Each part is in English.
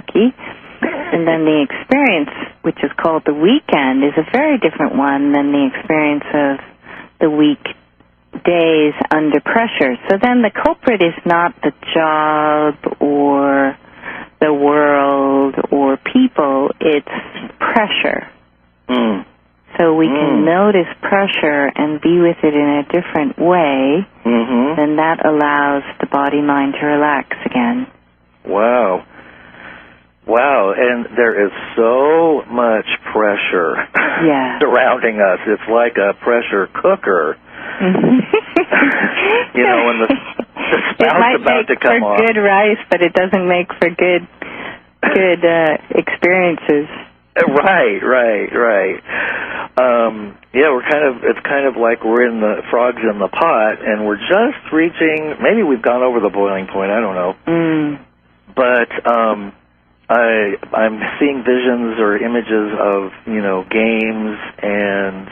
lucky. And then the experience, which is called the weekend, is a very different one than the experience of the weekdays under pressure. So then the culprit is not the job or the world or people, it's pressure. So we can notice pressure and be with it in a different way, then that allows the body-mind to relax again. Wow. Wow, and there is so much pressure surrounding us. It's like a pressure cooker. You know, when the spout's about to come on. It might make for good rice, but it doesn't make for good experiences. Right. Yeah, it's kind of like we're in the frogs in the pot, and we're just reaching, maybe we've gone over the boiling point, I don't know. But I'm seeing visions or images of, you know, games and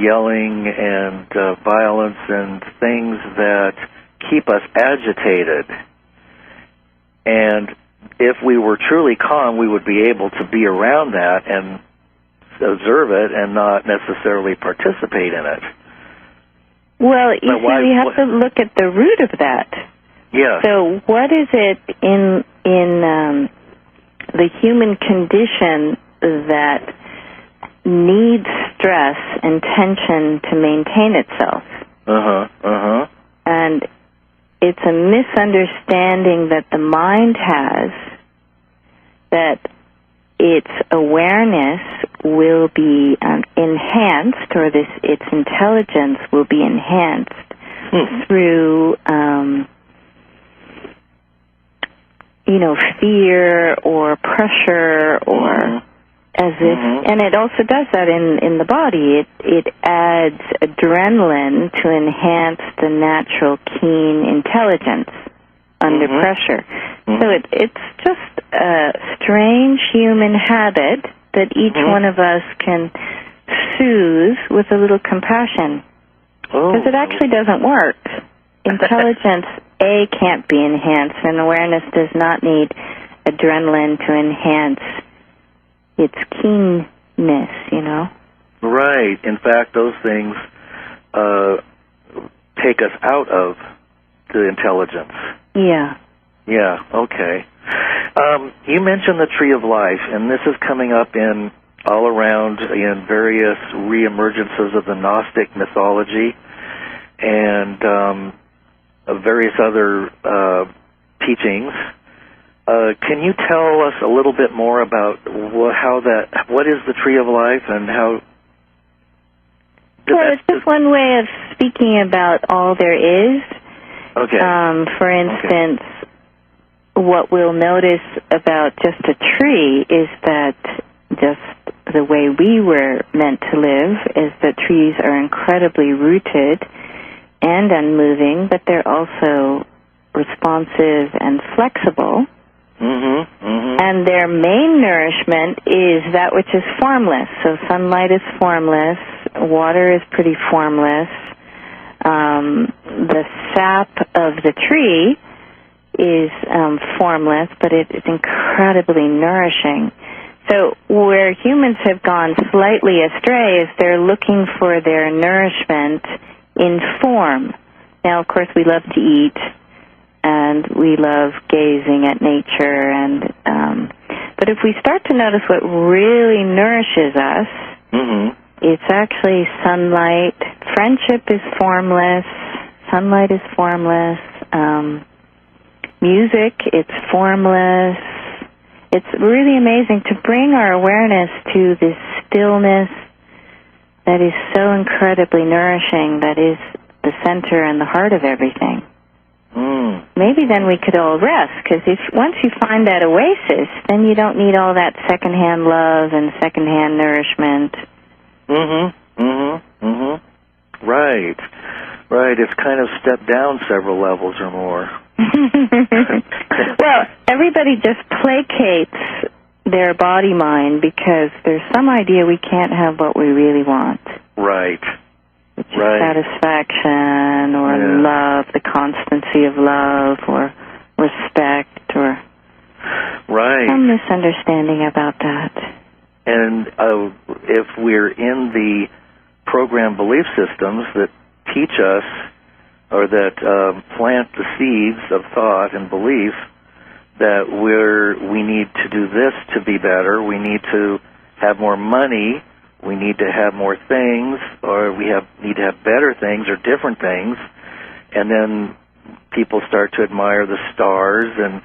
yelling and violence and things that keep us agitated. And if we were truly calm, we would be able to be around that and observe it and not necessarily participate in it. Well, you see, we have to look at the root of that. Yeah. So what is it in the human condition that needs stress and tension to maintain itself? And it's a misunderstanding that the mind has that its awareness will be enhanced, or its intelligence will be enhanced through, you know, fear or pressure or as if, and it also does that in the body. It adds adrenaline to enhance the natural keen intelligence under pressure. So it's just a strange human habit that each one of us can soothe with a little compassion. Because it actually doesn't work. Intelligence, A, can't be enhanced, and awareness does not need adrenaline to enhance its keenness, you know? Right. In fact, those things take us out of the intelligence. Yeah. Yeah, okay. You mentioned the tree of life, and this is coming up in all around in various reemergences of the Gnostic mythology and various other teachings. Can you tell us a little bit more about what is the tree of life and how? Well, it's just one way of speaking about all there is. Okay. For instance, what we'll notice about just a tree is that just the way we were meant to live is that trees are incredibly rooted and unmoving, but they're also responsive and flexible. And their main nourishment is that which is formless. So sunlight is formless, water is pretty formless. The sap of the tree is formless, but it is incredibly nourishing. So where humans have gone slightly astray is they're looking for their nourishment in form. Now, of course, we love to eat, and we love gazing at nature, and but if we start to notice what really nourishes us, it's actually sunlight. Friendship is formless. Sunlight is formless. Music, it's formless. It's really amazing to bring our awareness to this stillness that is so incredibly nourishing, that is the center and the heart of everything. Maybe then we could all rest, because once you find that oasis, then you don't need all that secondhand love and secondhand nourishment. Right. It's kind of stepped down several levels or more. Well, everybody just placates their body-mind because there's some idea we can't have what we really want. Right. Which is satisfaction or love, the constancy of love, or respect, or... Right. Some misunderstanding about that. And if we're in the program belief systems that teach us or that plant the seeds of thought and belief that we need to do this to be better, we need to have more money, we need to have more things, or need to have better things or different things, and then people start to admire the stars and,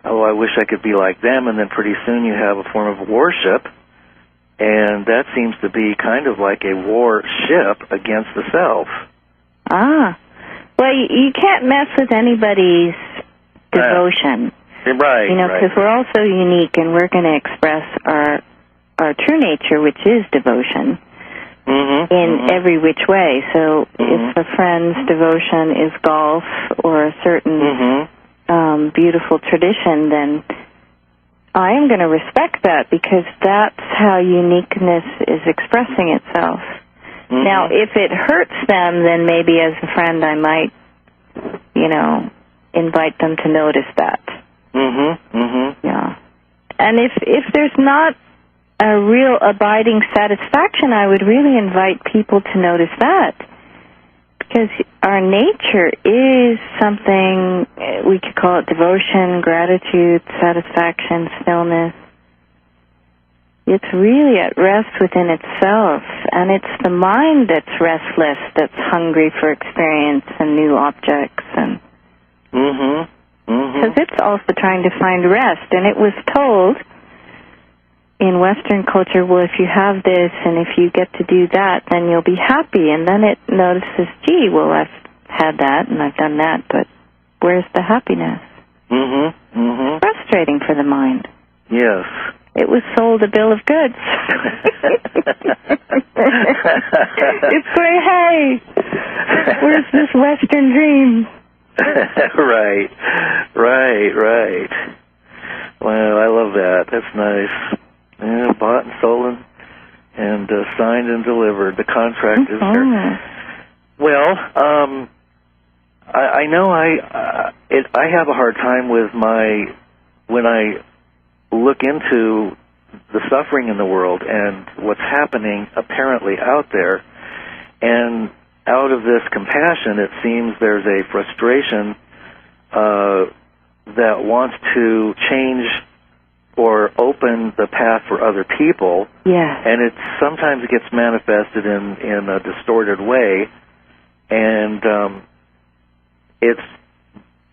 oh, I wish I could be like them, and then pretty soon you have a form of worship, and that seems to be kind of like a warship against the self. Ah. Well, you can't mess with anybody's devotion. Right. You know, because we're all so unique, and we're going to express our true nature, which is devotion, in every which way. So if a friend's devotion is golf or a certain beautiful tradition, then I am going to respect that because that's how uniqueness is expressing itself. Now, if it hurts them, then maybe as a friend I might, invite them to notice that. Yeah. And if there's not a real abiding satisfaction, I would really invite people to notice that. Because our nature is something, we could call it devotion, gratitude, satisfaction, stillness. It's really at rest within itself, and it's the mind that's restless, that's hungry for experience and new objects. And because it's also trying to find rest, and it was told in Western culture, well, if you have this and if you get to do that, then you'll be happy. And then it notices, gee, well, I've had that and I've done that, but where's the happiness? Frustrating for the mind. Yes. It was sold a bill of goods. It's going, hey, where's this Western dream? Right. Well, I love that. That's nice. Yeah, bought and sold and signed and delivered. The contract is there. Well, I know I have a hard time with when I look into the suffering in the world and what's happening apparently out there, and out of this compassion, it seems there's a frustration that wants to change or open the path for other people. Yeah. And it sometimes gets manifested in a distorted way. And it's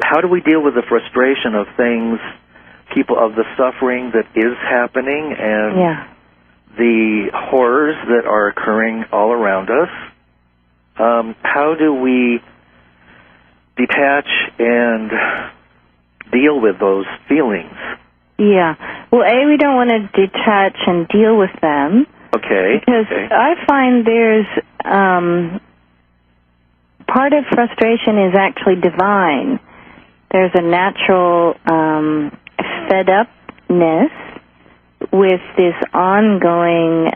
how do we deal with the frustration of things, people, of the suffering that is happening and the horrors that are occurring all around us? How do we detach and deal with those feelings? Yeah. Well, we don't want to detach and deal with them. Okay. Because I find there's part of frustration is actually divine. There's a natural fed-upness with this ongoing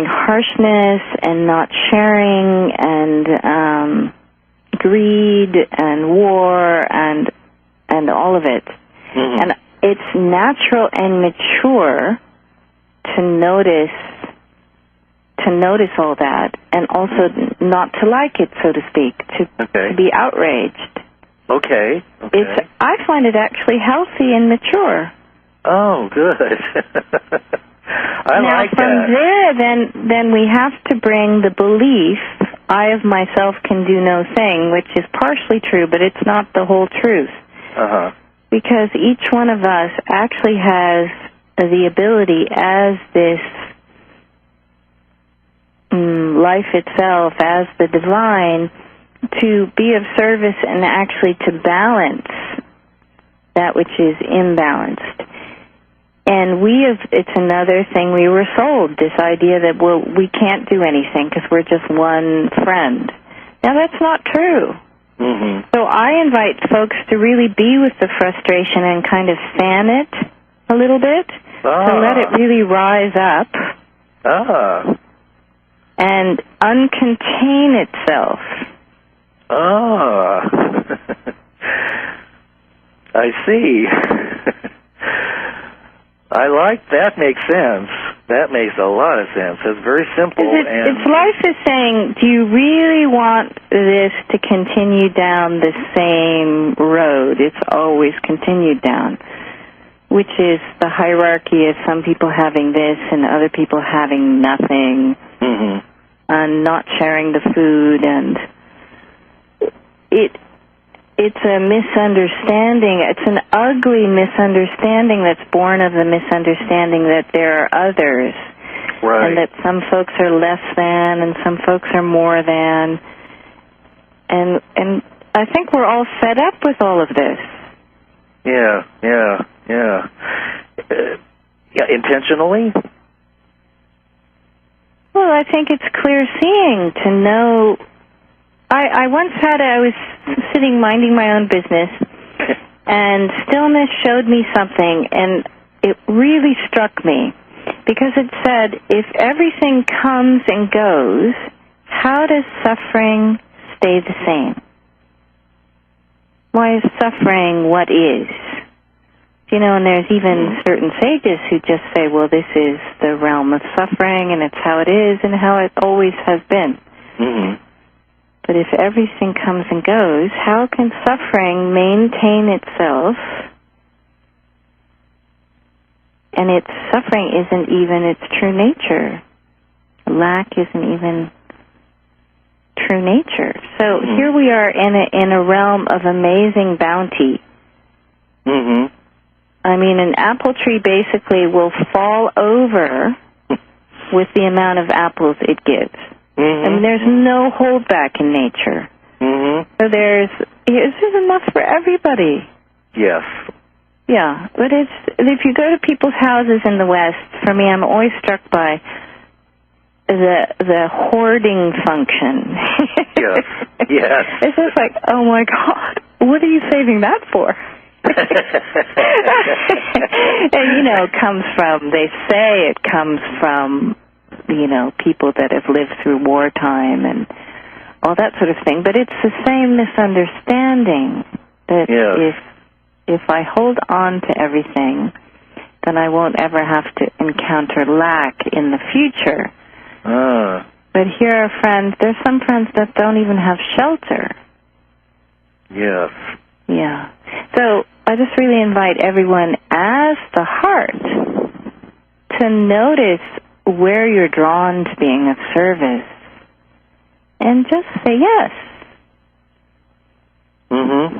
harshness and not sharing and greed and war and all of it. And it's natural and mature to notice all that, and also not to like it, so to speak, to be outraged. Okay. I find it actually healthy and mature. Oh, good. I now, like from that. there, then we have to bring the belief, I of myself can do no thing, which is partially true, but it's not the whole truth. Because each one of us actually has the ability as this life itself, as the divine, to be of service and actually to balance that which is imbalanced. And it's another thing we were sold, this idea that, well, we can't do anything because we're just one friend. Now, that's not true. So I invite folks to really be with the frustration and kind of fan it a little bit, to let it really rise up and uncontain itself. I see. I like that. Makes sense. That makes a lot of sense. It's very simple. It's life is saying, do you really want this to continue down the same road? It's always continued down, which is the hierarchy of some people having this and other people having nothing, and not sharing the food, and it's a misunderstanding. It's an ugly misunderstanding that's born of the misunderstanding that there are others. Right. And that some folks are less than and some folks are more than. And I think we're all fed up with all of this. Yeah. Intentionally? Well, I think it's clear seeing to know. I once I was sitting minding my own business, and stillness showed me something, and it really struck me, because it said, if everything comes and goes, how does suffering stay the same? Why is suffering what is? You know, and there's even certain sages who just say, well, this is the realm of suffering, and it's how it is, and how it always has been. Mm-hmm. But if everything comes and goes, how can suffering maintain itself? And its suffering isn't even its true nature. Lack isn't even true nature. So here we are in a realm of amazing bounty. Mm-hmm. I mean, an apple tree basically will fall over with the amount of apples it gives. I mean, there's no holdback in nature. So there's enough for everybody. Yes. Yeah, but if you go to people's houses in the West, for me, I'm always struck by the hoarding function. Yes. It's just like, oh my God, what are you saving that for? And they say it comes from, people that have lived through wartime and all that sort of thing. But it's the same misunderstanding that if I hold on to everything, then I won't ever have to encounter lack in the future. But here are there's some friends that don't even have shelter. Yes. Yeah. So I just really invite everyone as the heart to notice where you're drawn to being of service and just say yes.